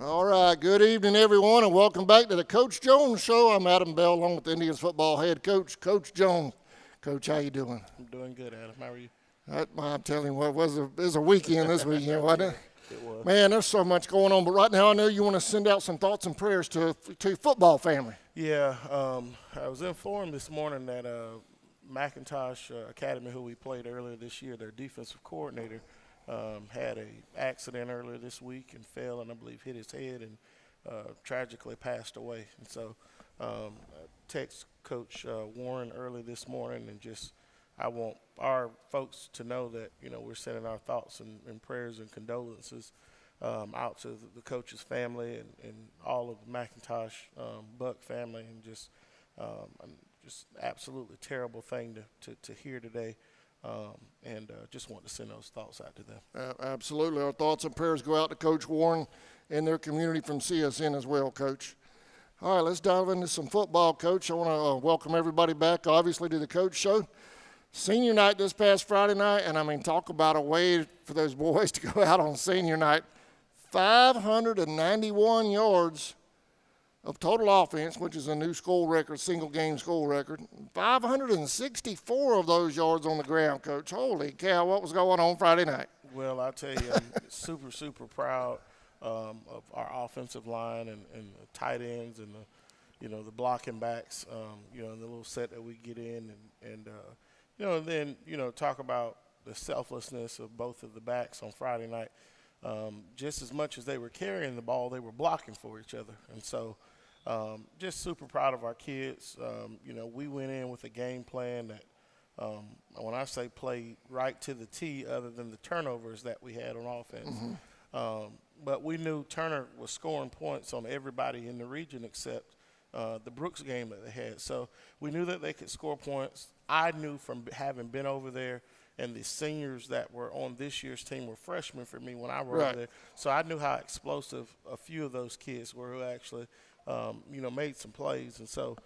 All right, good evening, everyone, and welcome back to the Coach Jones Show. I'm Adam Bell, along with the Indians football head coach, Coach Jones. Coach, how you doing? I'm doing good, Adam. How are you? I'm telling you what, it was a weekend this weekend, wasn't it? It was. Man, there's so much going on, but right now I know you want to send out some thoughts and prayers to football family. Yeah, I was informed this morning that McIntosh Academy, who we played earlier this year, their defensive coordinator, had a accident earlier this week and fell and I believe hit his head and tragically passed away. And so I text Coach Warren early this morning and I want our folks to know that, we're sending our thoughts and prayers and condolences out to the coach's family and all of the McIntosh Buck family, and just absolutely terrible thing to hear today. Just want to send those thoughts out to them. Absolutely. Our thoughts and prayers go out to Coach Warren and their community from CSN as well, Coach. All right, let's dive into some football, Coach. I want to welcome everybody back, obviously, to the Coach Show. Senior night this past Friday night, and talk about a way for those boys to go out on senior night. 591 yards of total offense, which is a new school record, single-game school record. 564 of those yards on the ground, Coach. Holy cow, what was going on Friday night? Well, I tell you, I'm super, super proud of our offensive line and the tight ends and the blocking backs, and the little set that we get in and then talk about the selflessness of both of the backs on Friday night. Just as much as they were carrying the ball, they were blocking for each other. And so just super proud of our kids. We went in with a game plan that, when I say play right to the T, other than the turnovers that we had on offense. Mm-hmm. But we knew Turner was scoring points on everybody in the region except the Brooks game that they had. So we knew that they could score points. I knew from having been over there, and the seniors that were on this year's team were freshmen for me when I was over there. So I knew how explosive a few of those kids were who actually, made some plays. And so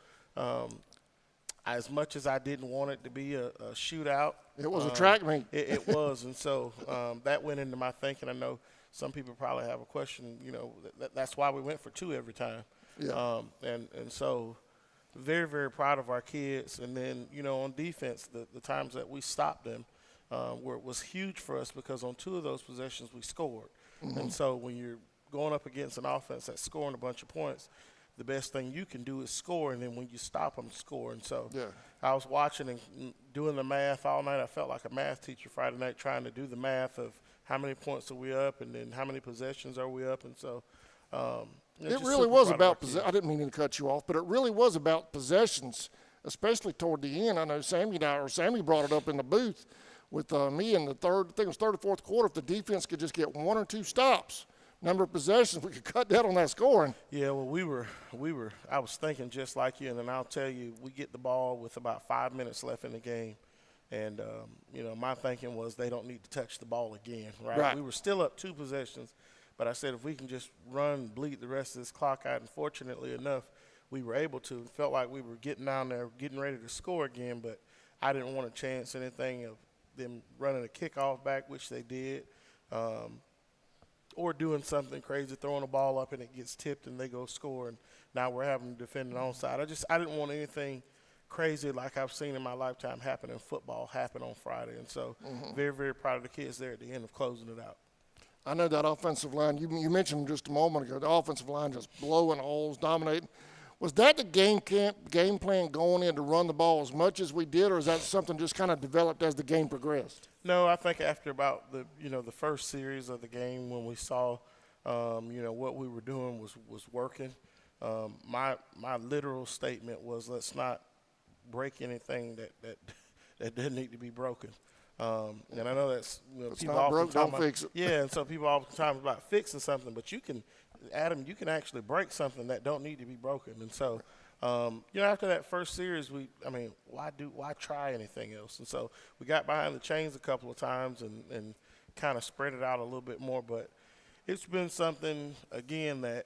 as much as I didn't want it to be a shootout. It was a track meet. It was. And so that went into my thinking. I know some people probably have a question, that's why we went for two every time. Yeah. And so very, very proud of our kids. And then, on defense, the times that we stopped them was huge for us because on two of those possessions we scored. Mm-hmm. And so when you're going up against an offense that's scoring a bunch of points, the best thing you can do is score, and then when you stop them, score. And so I was watching and doing the math all night. I felt like a math teacher Friday night trying to do the math of how many points are we up and then how many possessions are we up. And so it really was about – I didn't mean to cut you off, but it really was about possessions, especially toward the end. I know Sammy brought it up in the booth with me in the third or fourth quarter. If the defense could just get one or two stops, number of possessions, we could cut down on that scoring. Yeah, well, I was thinking just like you, and then I'll tell you, we get the ball with about 5 minutes left in the game. And, my thinking was they don't need to touch the ball again, right? We were still up two possessions. But I said if we can just bleed the rest of this clock out, and fortunately enough, we were able to. It felt like we were getting down there, getting ready to score again, but I didn't want to chance anything of them running a kickoff back, which they did, or doing something crazy, throwing a ball up and it gets tipped and they go score, and now we're having to defend an onside. I didn't want anything crazy like I've seen in my lifetime happen in football happen on Friday. And so very, very proud of the kids there at the end of closing it out. I know that offensive line, you mentioned just a moment ago, the offensive line just blowing holes, dominating. Was that the game plan going in to run the ball as much as we did, or is that something just kind of developed as the game progressed? No, I think after about the first series of the game when we saw, what we were doing was working, my literal statement was let's not break anything that didn't need to be broken. And I know that's people often talk about, fix it. Yeah, and so people often talk about fixing something, but you can actually break something that don't need to be broken. And so, after that first series, why try anything else? And so we got behind the chains a couple of times and kind of spread it out a little bit more. But it's been something again that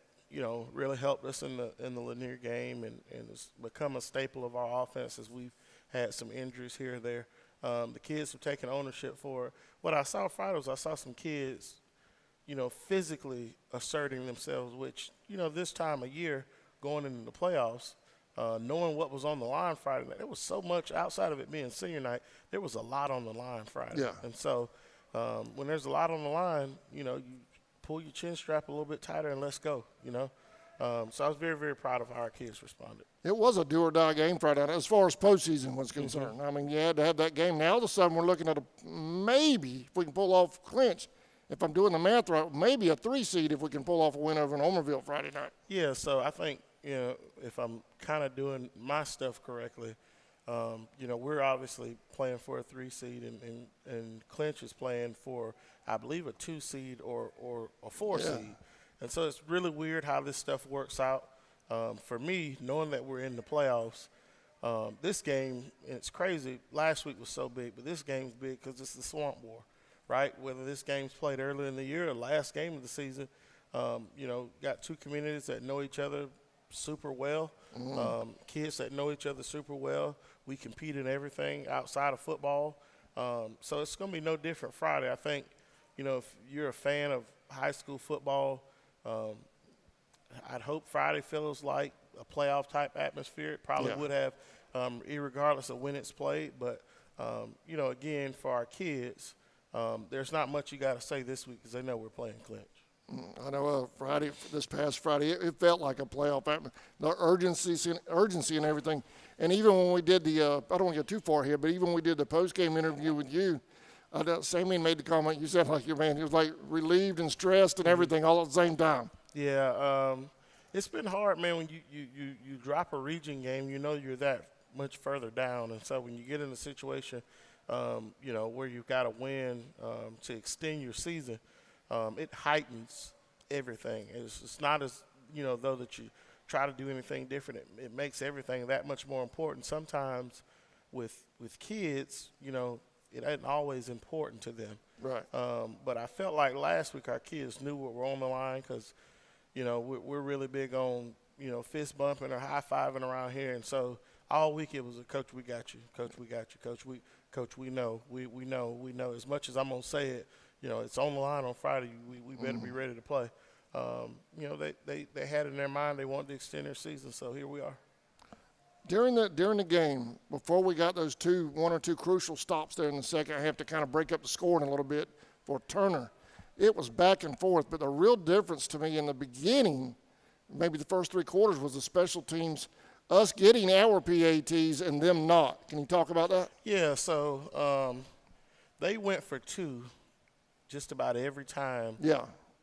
really helped us in the Lanier game and it's become a staple of our offense as we've had some injuries here or there. The kids have taken ownership for it. What I saw Friday was I saw some kids physically asserting themselves, which, this time of year going into the playoffs, knowing what was on the line Friday night, there was so much outside of it being senior night. There was a lot on the line Friday. Yeah. And so when there's a lot on the line, you pull your chin strap a little bit tighter and let's go, So I was very, very proud of how our kids responded. It was a do-or-die game Friday night as far as postseason was concerned. Mm-hmm. I mean, you had to have that game. Now, all of a sudden, we're looking at maybe, if we can pull off clinch, if I'm doing the math right, maybe a 3 seed if we can pull off a win over in Omerville Friday night. Yeah, so I think, if I'm kind of doing my stuff correctly, we're obviously playing for a 3 seed, and Clinch is playing for, I believe, a 2 seed or a 4 seed. And so it's really weird how this stuff works out. For me, knowing that we're in the playoffs, this game, and it's crazy, last week was so big, but this game's big because it's the Swamp War, right? Whether this game's played early in the year or last game of the season, got 2 communities that know each other super well, kids that know each other super well. We compete in everything outside of football. So it's going to be no different Friday. I think, if you're a fan of high school football, I'd hope Friday feels like a playoff-type atmosphere. It probably would have, irregardless of when it's played. But, again, for our kids, there's not much you got to say this week because they know we're playing Clinch. I know this past Friday, it felt like a playoff atmosphere. The urgency and everything. And even when we did I don't want to get too far here, but even when we did the post-game interview with you, Sameen made the comment, you said like your man, he was like relieved and stressed and everything all at the same time. Yeah, it's been hard, man, when you drop a region game, you're that much further down. And so when you get in a situation, where you've got to win to extend your season, it heightens everything. It's not as, though that you try to do anything different. It makes everything that much more important. Sometimes with kids, it ain't always important to them. Right. But I felt like last week our kids knew what were on the line because, we're really big on, fist bumping or high-fiving around here. And so all week it was a coach, we got you. Coach, we got you. Coach, we know. We know. As much as I'm going to say it, it's on the line on Friday. We better be ready to play. They had in their mind they wanted to extend their season, so here we are. During the game, before we got those 1 or 2 crucial stops there in the second half to kind of break up the scoring a little bit for Turner, it was back and forth. But the real difference to me in the beginning, maybe the first 3 quarters, was the special teams, us getting our PATs and them not. Can you talk about that? Yeah, so they went for 2 just about every time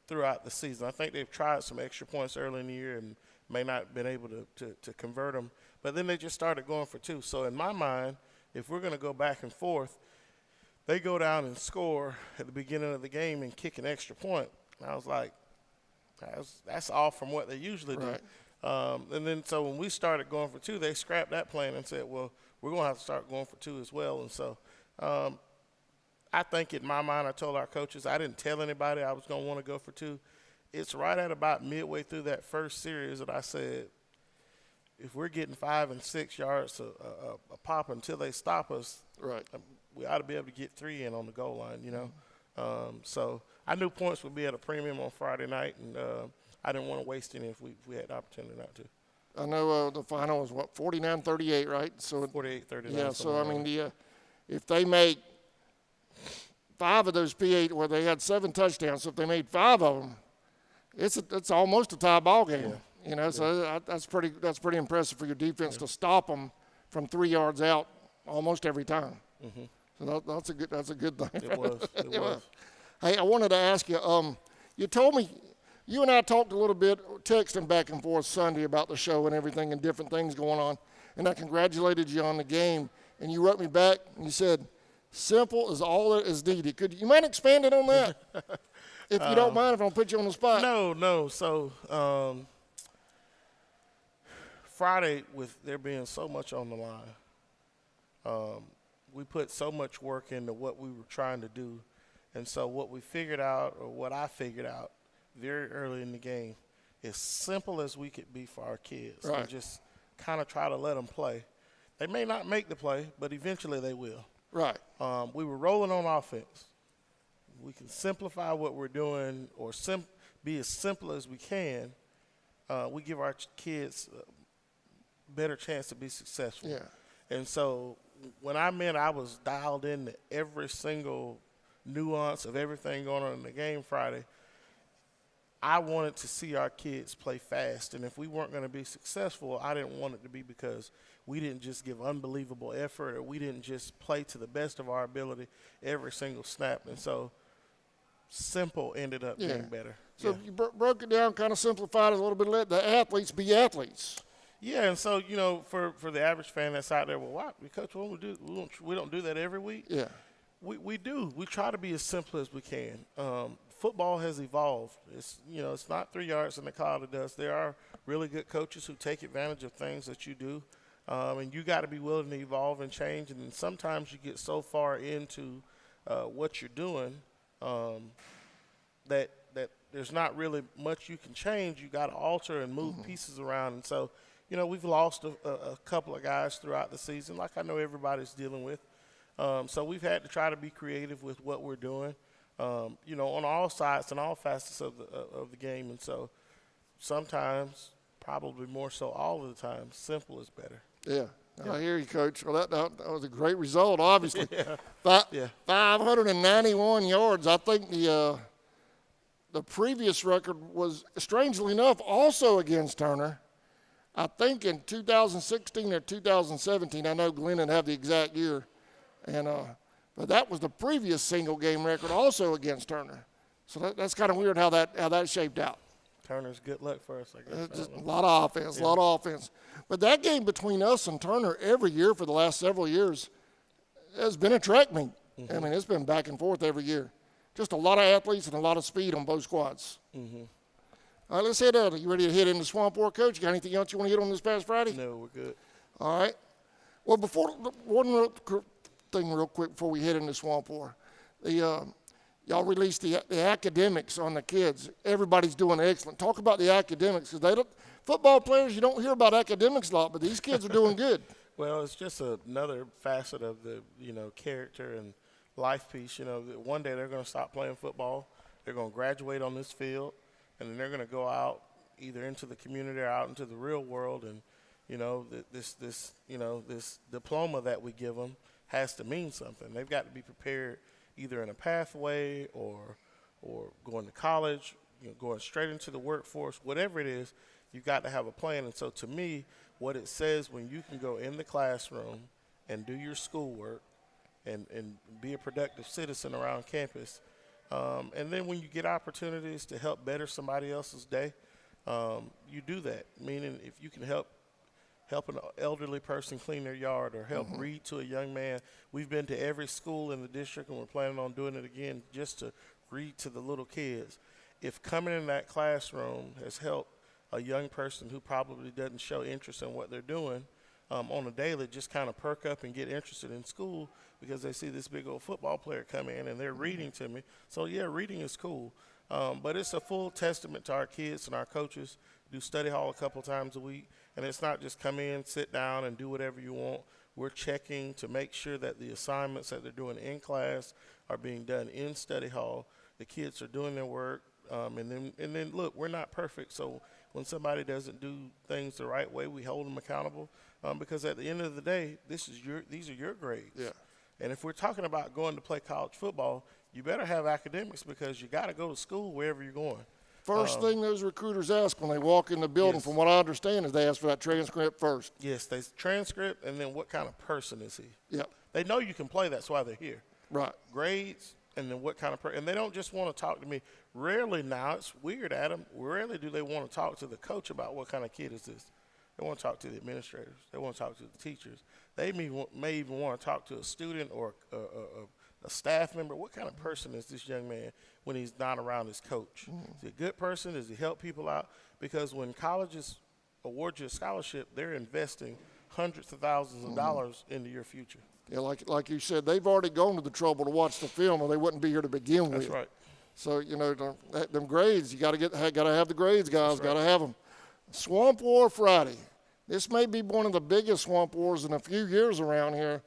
throughout the season. I think they've tried some extra points early in the year and may not have been able to convert them. But then they just started going for 2. So in my mind, if we're going to go back and forth, they go down and score at the beginning of the game and kick an extra point. And I was like, that's off from what they usually do. Right. And then so when we started going for 2, they scrapped that plan and said, well, we're going to have to start going for 2 as well. And so I think in my mind I told our coaches, I didn't tell anybody I was going to want to go for 2. It's right at about midway through that first series that I said, if we're getting 5 and 6 yards a pop until they stop us, right, we ought to be able to get 3 in on the goal line, So I knew points would be at a premium on Friday night, and I didn't want to waste any if we had the opportunity not to. I know the final was, 49-38, right? So 48-39. Yeah, so, I mean, if they make 5 of those P8, where they had 7 touchdowns, so if they made 5 of them, it's almost a tie ball game. Yeah. So that's pretty impressive for your defense to stop them from 3 yards out almost every time. Mm-hmm. So that's a good thing. It was. Hey, I wanted to ask you. You told me you and I talked a little bit, texting back and forth Sunday about the show and everything and different things going on, and I congratulated you on the game. And you wrote me back and you said, "Simple is all that is needed." Could you mind expanding on that? If you don't mind, if I don't put you on the spot. No. So Friday, with there being so much on the line, we put so much work into what we were trying to do. And so what we figured out, or what I figured out very early in the game, as simple as we could be for our kids, right, and just kind of try to let them play. They may not make the play, but eventually they will. Right. We were rolling on offense. simplify what we're doing or be as simple as we can, we give our kids a better chance to be successful. Yeah. And so when I meant I was dialed into every single nuance of everything going on in the game Friday, I wanted to see our kids play fast. And if we weren't going to be successful, I didn't want it to be because we didn't just give unbelievable effort or we didn't just play to the best of our ability every single snap. And so simple ended up being better. So you broke it down, kind of simplified it a little bit, let the athletes be athletes. Yeah, and so, for the average fan that's out there, well, why? Coach, we don't do that every week? Yeah. We do. We try to be as simple as we can. Football has evolved. It's not 3 yards in the cloud of dust. There are really good coaches who take advantage of things that you do, and you got to be willing to evolve and change. And then sometimes you get so far into what you're doing that there's not really much you can change. You got to alter and move pieces around. And so, we've lost a couple of guys throughout the season, like I know everybody's dealing with. So we've had to try to be creative with what we're doing, on all sides and all facets of the game. And so sometimes, probably more so all of the time, simple is better. Yeah. I hear you, Coach. Well, that was a great result, obviously. 591 yards. I think the previous record was, strangely enough, also against Turner. I think in 2016 or 2017, I know Glenn didn't have the exact year, but that was the previous single game record also against Turner. So that's kind of weird how that shaped out. Turner's good luck for us, I guess. Just a lot of offense, But that game between us and Turner every year for the last several years has been a track meet. I mean, it's been back and forth every year. Just a lot of athletes and a lot of speed on both squads. All right, let's head out. Are you ready to hit into Swamp War, Coach? You got anything else you want to hit on this past Friday? No, we're good. All right. Well, one thing real quick before we head into Swamp War. Y'all released the academics on the kids. Everybody's doing excellent. Talk about the academics, because football players, you don't hear about academics a lot, but these kids are doing good. Well, it's just another facet of the, character and life piece. One day they're going to stop playing football. They're going to graduate on this field, and then they're going to go out either into the community or out into the real world. And, this diploma that we give them has to mean something. They've got to be prepared either in a pathway or going to college, going straight into the workforce, whatever it is, you've got to have a plan. And so to me, what it says when you can go in the classroom and do your schoolwork and be a productive citizen around campus, and then when you get opportunities to help better somebody else's day, you do that. Meaning if you can help an elderly person clean their yard or help read to a young man. We've been to every school in the district, and we're planning on doing it again just to read to the little kids. If coming in that classroom has helped a young person who probably doesn't show interest in what they're doing on a daily just kind of perk up and get interested in school because they see this big old football player come in and they're reading to me. So, yeah, reading is cool. But it's a full testament to our kids and our coaches. Do study hall a couple times a week. And it's not just come in, sit down, and do whatever you want. We're checking to make sure that the assignments that they're doing in class are being done in study hall. The kids are doing their work. And then, look, we're not perfect. So when somebody doesn't do things the right way, we hold them accountable. Because at the end of the day, these are your grades. Yeah. And if we're talking about going to play college football, you better have academics because you got to go to school wherever you're going. First thing those recruiters ask when they walk in the building, from what I understand, is they ask for that transcript first. Yes, they transcript, and then what kind of person is he? Yep. They know you can play. That's why they're here. Right. Grades, and then what kind of person. And they don't just want to talk to me. Rarely now, it's weird, Adam, rarely do they want to talk to the coach about what kind of kid is this. They want to talk to the administrators. They want to talk to the teachers. They may even want to talk to a student or a staff member. What kind of person is this young man when he's not around his coach? Is he a good person? Does he help people out? Because when colleges award you a scholarship, they're investing hundreds of thousands of dollars into your future. Yeah, like you said, they've already gone to the trouble to watch the film, or they wouldn't be here to begin with. That's right. So them grades, you got to have the grades, guys. Got to have them. Swamp War Friday. This may be one of the biggest Swamp Wars in a few years around here.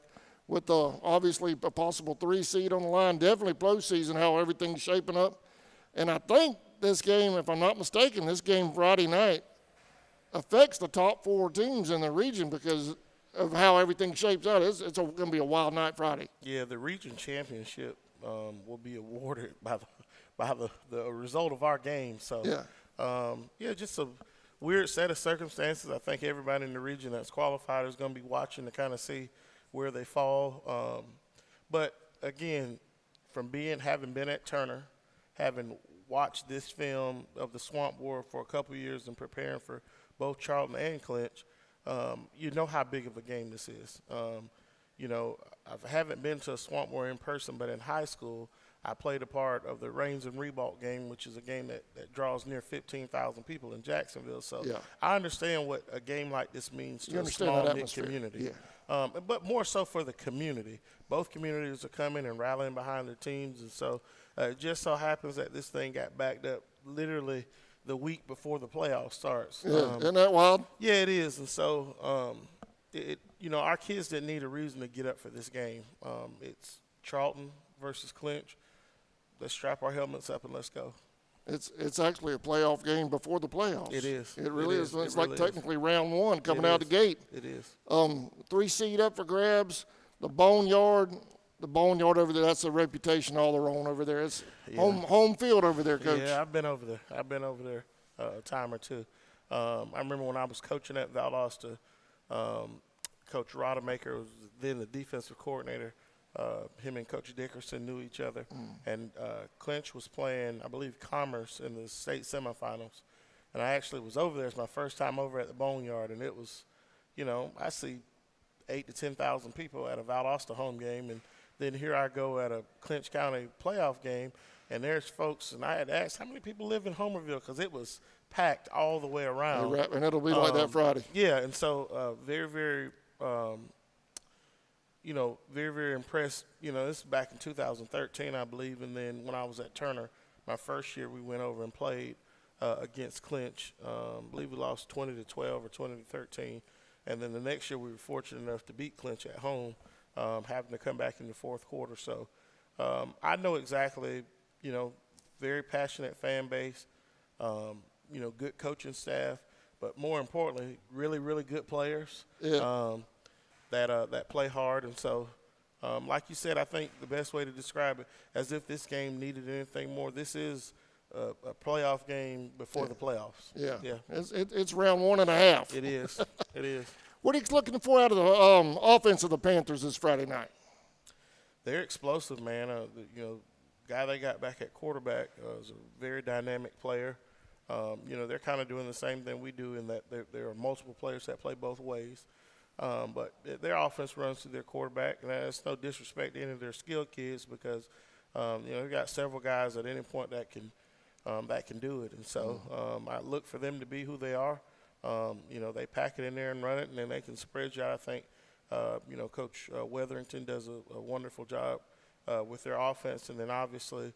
with obviously a possible 3 seed on the line, definitely postseason, how everything's shaping up. And I think this game, if I'm not mistaken, this game Friday night affects the top 4 teams in the region because of how everything shapes out. It's going to be a wild night Friday. Yeah, the region championship will be awarded by the result of our game. So, just a weird set of circumstances. I think everybody in the region that's qualified is going to be watching to kind of see where they fall. But again, from having been at Turner, having watched this film of the Swamp War for a couple years and preparing for both Charlton and Clinch, you know how big of a game this is. I haven't been to a Swamp War in person, but in high school, I played a part of the Reigns and Reebok game, which is a game that draws near 15,000 people in Jacksonville. So I understand what a game like this means to a small-knit community. But more so for the community. Both communities are coming and rallying behind their teams. And so it just so happens that this thing got backed up literally the week before the playoff starts. Isn't that wild? Yeah, it is. And so, our kids didn't need a reason to get up for this game. It's Charlton versus Clinch. Let's strap our helmets up and let's go. It's actually a playoff game before the playoffs. It is. It really is. It's really like technically round 1 coming out the gate. It is. 3 seed up for grabs. The Boneyard over there, that's a reputation all their own over there. It's home field over there, Coach. Yeah, I've been over there a time or two. I remember when I was coaching at Valdosta, Coach Rodemaker was then the defensive coordinator. Him and Coach Dickerson knew each other. And Clinch was playing, I believe, Commerce in the state semifinals. And I actually was over there. It's my first time over at the Boneyard, and it was, I see 8,000 to 10,000 people at a Valdosta home game, and then here I go at a Clinch County playoff game, and there's folks, and I had asked how many people live in Homerville because it was packed all the way around. And it'll be like that Friday. Yeah, and so very, very, very, very impressed. This is back in 2013, I believe, and then when I was at Turner, my first year, we went over and played against Clinch. I believe we lost 20-12 or 20-13, and then the next year we were fortunate enough to beat Clinch at home, having to come back in the fourth quarter. So I know exactly, very passionate fan base, good coaching staff, but more importantly, really, really good players that play hard. And so, like you said, I think the best way to describe it, as if this game needed anything more, this is a playoff game before the playoffs. Yeah. It's round 1.5. It is. It is. What are you looking for out of the offense of the Panthers this Friday night? They're explosive, man. Guy they got back at quarterback is a very dynamic player. They're kind of doing the same thing we do in that there are multiple players that play both ways. But their offense runs through their quarterback, and that's no disrespect to any of their skilled kids because, they've got several guys at any point that can do it. And so I look for them to be who they are. They pack it in there and run it, and then they can spread you out. I think, Coach Weatherington does a wonderful job with their offense. And then obviously,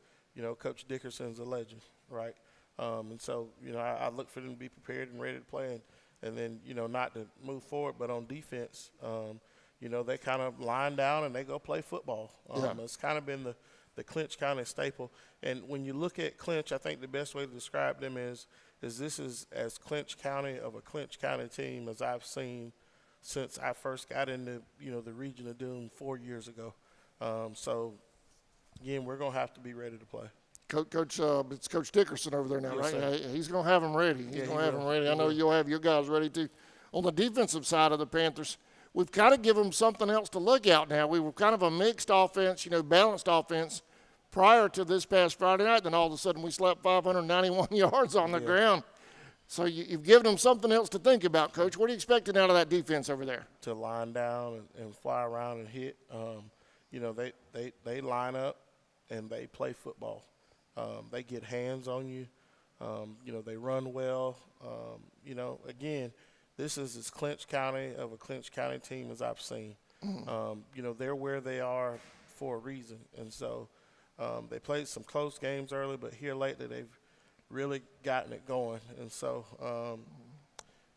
Coach Dickerson's a legend, right? And so, I look for them to be prepared and ready to play. And then, not to move forward, but on defense, they kind of line down and they go play football. It's kind of been the Clinch County staple. And when you look at Clinch, I think the best way to describe them is this is as Clinch County of a Clinch County team as I've seen since I first got into, the region of Doom 4 years ago. So, again, we're going to have to be ready to play. Coach, it's Coach Dickerson over there now, Yes, right? He's going to have them ready. He's going to have them ready. I know you'll have your guys ready too. On the defensive side of the Panthers, we've kind of given them something else to look out now. We were kind of a mixed offense, balanced offense prior to this past Friday night. Then all of a sudden we slapped 591 yards on the ground. So you've given them something else to think about, Coach. What are you expecting out of that defense over there? To line down and fly around and hit. They line up and they play football. They get hands on you. They run well. Again, this is as Clinch County of a Clinch County team as I've seen. They're where they are for a reason. And so they played some close games early, but here lately they've really gotten it going. And so,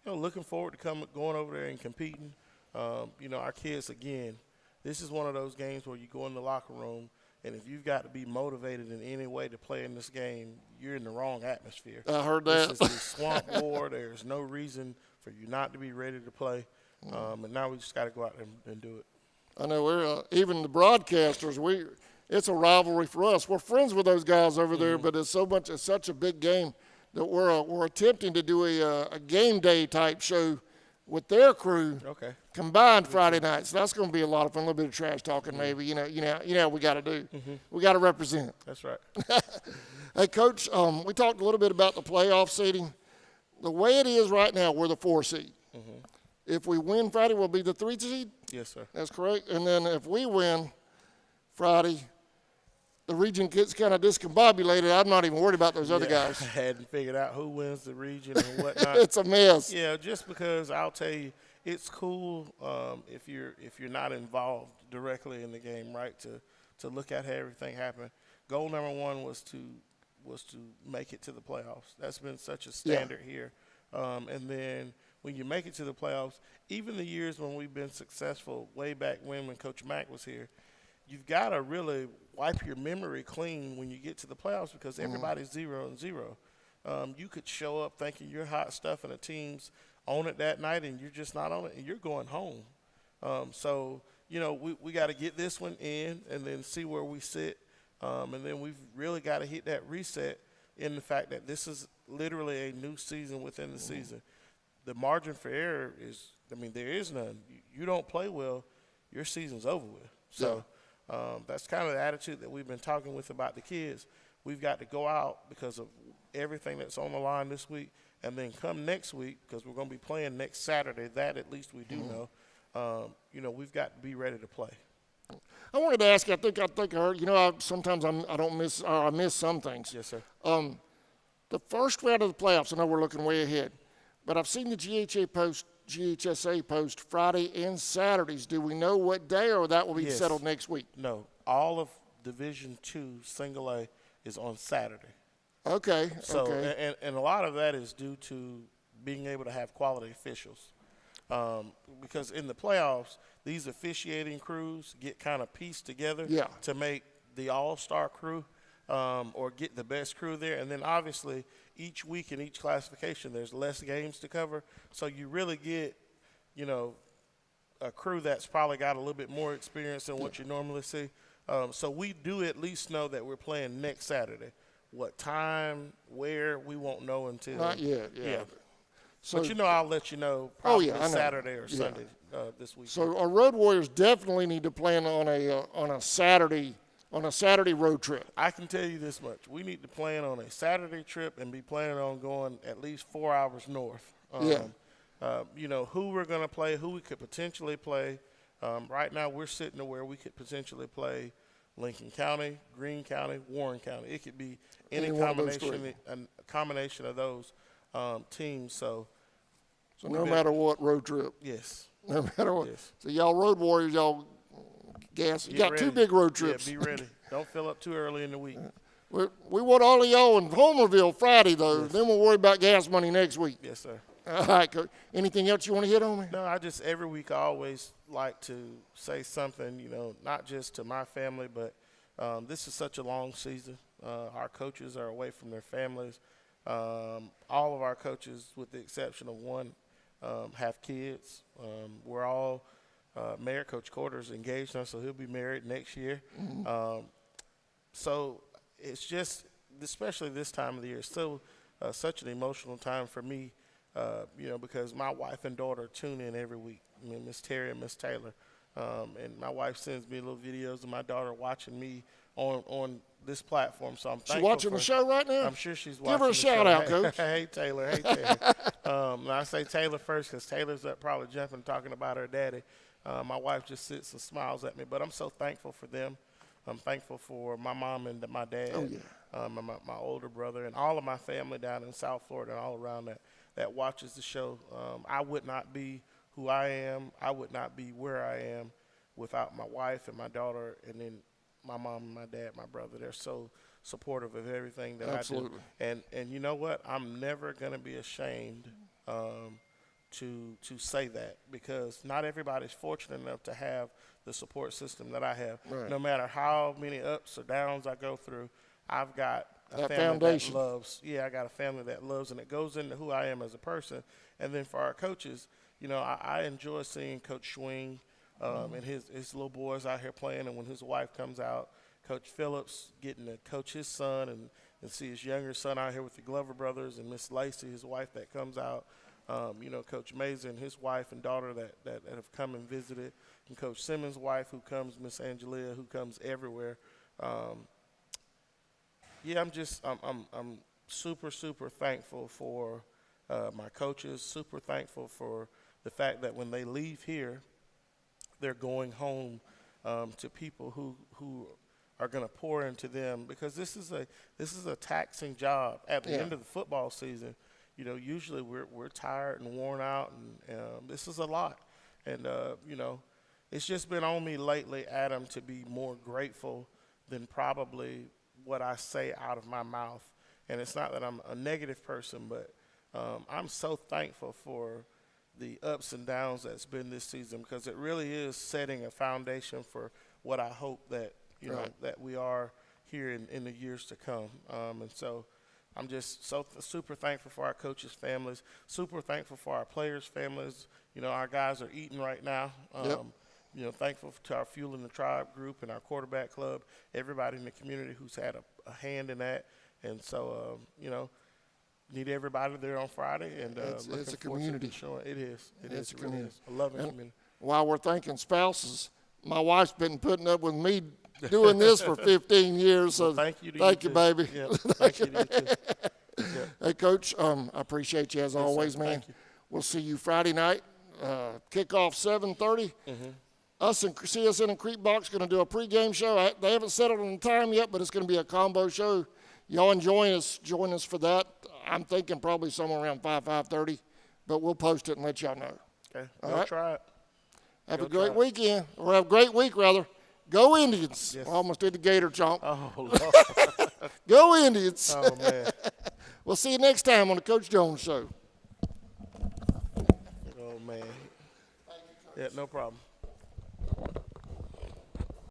looking forward to going over there and competing. Our kids, again, this is one of those games where you go in the locker room, and if you've got to be motivated in any way to play in this game, you're in the wrong atmosphere. I heard that. This is the swamp war. There's no reason for you not to be ready to play. And now we just got to go out and do it. I know we're even the broadcasters. It's a rivalry for us. We're friends with those guys over there, but it's such a big game that we're attempting to do a game day type show with their crew. Okay. Combined Friday night. So that's going to be a lot of fun. A little bit of trash talking, maybe. You know what we got to do. We got to represent. That's right. Hey, Coach, we talked a little bit about the playoff seeding. The way it is right now, we're the 4 seed. If we win Friday, we'll be the 3 seed? Yes, sir. That's correct. And then if we win Friday, the region gets kind of discombobulated. I'm not even worried about those other guys. I hadn't figured out who wins the region and whatnot. It's a mess. Yeah, just because I'll tell you, it's cool if you're not involved directly in the game, right? To look at how everything happened. Goal number 1 was to make it to the playoffs. That's been such a standard here. And then when you make it to the playoffs, even the years when we've been successful, way back when Coach Mack was here, you've got to really wipe your memory clean when you get to the playoffs because everybody's 0-0. You could show up thinking you're hot stuff and the team's on it that night and you're just not on it and you're going home. So, we got to get this one in and then see where we sit. And then we've really got to hit that reset in the fact that this is literally a new season within the season. The margin for error there is none. You don't play well, your season's over with. So that's kind of the attitude that we've been talking with about the kids. We've got to go out because of everything that's on the line this week, and then come next week because we're going to be playing next Saturday. That at least we do know. We've got to be ready to play. I wanted to ask you, I think I heard, sometimes I miss some things. Yes, sir. The first round of the playoffs, I know we're looking way ahead, but I've seen the GHSA post Friday and Saturdays. Do we know what day or that will be settled next week? No. All of Division II Single A is on Saturday. Okay. So, and a lot of that is due to being able to have quality officials. Because in the playoffs, these officiating crews get kind of pieced together to make the all-star crew or get the best crew there. And then obviously each week in each classification there's less games to cover. So you really get, a crew that's probably got a little bit more experience than what you normally see. So we do at least know that we're playing next Saturday. What time, where, we won't know until. Not yet, yeah. So, but I'll let you know probably Saturday or Sunday this week. So our Road Warriors definitely need to plan on a Saturday road trip. I can tell you this much: we need to plan on a Saturday trip and be planning on going at least 4 hours north. Who we're going to play, who we could potentially play. Right now, we're sitting to where we could potentially play Lincoln County, Greene County, Warren County. It could be any combination of those teams. So no matter what, road trip. Yes. No matter what. Yes. So y'all Road Warriors, y'all gas. You got ready. 2 big road trips. Yeah, be ready. Don't fill up too early in the week. We want all of y'all in Homerville Friday, though. Yes. Then we'll worry about gas money next week. Yes, sir. All right, Coach. Anything else you want to hit on me? No, every week I always like to say something, not just to my family, but this is such a long season. Our coaches are away from their families. All of our coaches, with the exception of one, have kids. We're all Mayor Coach Corder's engaged now, so he'll be married next year. So it's just, especially this time of the year, still such an emotional time for me, because my wife and daughter tune in every week. Miss Terry and Miss Taylor. And my wife sends me little videos of my daughter watching me on this platform. So I'm thankful. She's watching the show right now? I'm sure she's watching. Give her a shout out, Coach. Hey, Taylor. Hey, Taylor. I say Taylor first because Taylor's up probably jumping, talking about her daddy. My wife just sits and smiles at me. But I'm so thankful for them. I'm thankful for my mom and my dad, my older brother, and all of my family down in South Florida and all around that watches the show. I would not be who I am. I would not be where I am without my wife and my daughter, and then my mom and my dad, my brother. They're so supportive of everything that I do. And you know what? I'm never going to be ashamed to say that, because not everybody's fortunate enough to have the support system that I have. Right. No matter how many ups or downs I go through, I've got a That family foundation. that loves. Yeah, I got a family that loves, and it goes into who I am as a person. And then for our coaches, I enjoy seeing Coach Schwing and his little boys out here playing, and when his wife comes out, Coach Phillips getting to coach his son and see his younger son out here with the Glover brothers, and Miss Lacey, his wife, that comes out. Coach Mason, his wife and daughter that have come and visited, and Coach Simmons' wife who comes, Miss Angelia, who comes everywhere. I'm super, super thankful for my coaches, super thankful for the fact that when they leave here, they're going home to people who are going to pour into them, because this is a taxing job at the end of the football season. Usually we're tired and worn out, and this is a lot. And, it's just been on me lately, Adam, to be more grateful than probably what I say out of my mouth. And it's not that I'm a negative person, but I'm so thankful for the ups and downs that's been this season, because it really is setting a foundation for what I hope that, that we are here in the years to come. And so I'm just super thankful for our coaches' families, super thankful for our players' families. Our guys are eating right now. Thankful to our Fuel in the Tribe group and our quarterback club, everybody in the community who's had a hand in that. And so, need everybody there on Friday. And it's a community. It is. It is a community. I love it. Community. While we're thanking spouses, my wife's been putting up with me doing this for 15 years. So thank you, baby. Yeah, thank you to you too. Yeah. Hey, Coach, I appreciate you as always, man. Thank you. We'll see you Friday night. Kickoff 7:30. Us and CSN and Creekbox going to do a pregame show. They haven't settled on the time yet, but it's going to be a combo show. Y'all join us for that. I'm thinking probably somewhere around 5:30, but we'll post it and let y'all know. Okay, All go right? try it. Have Go a great try it. weekend, or have a great week, rather. Go Indians. Yes. I almost did the Gator chomp. Oh, Lord. Go Indians. Oh, man. We'll see you next time on the Coach Jones Show. Oh, man. Yeah, no problem.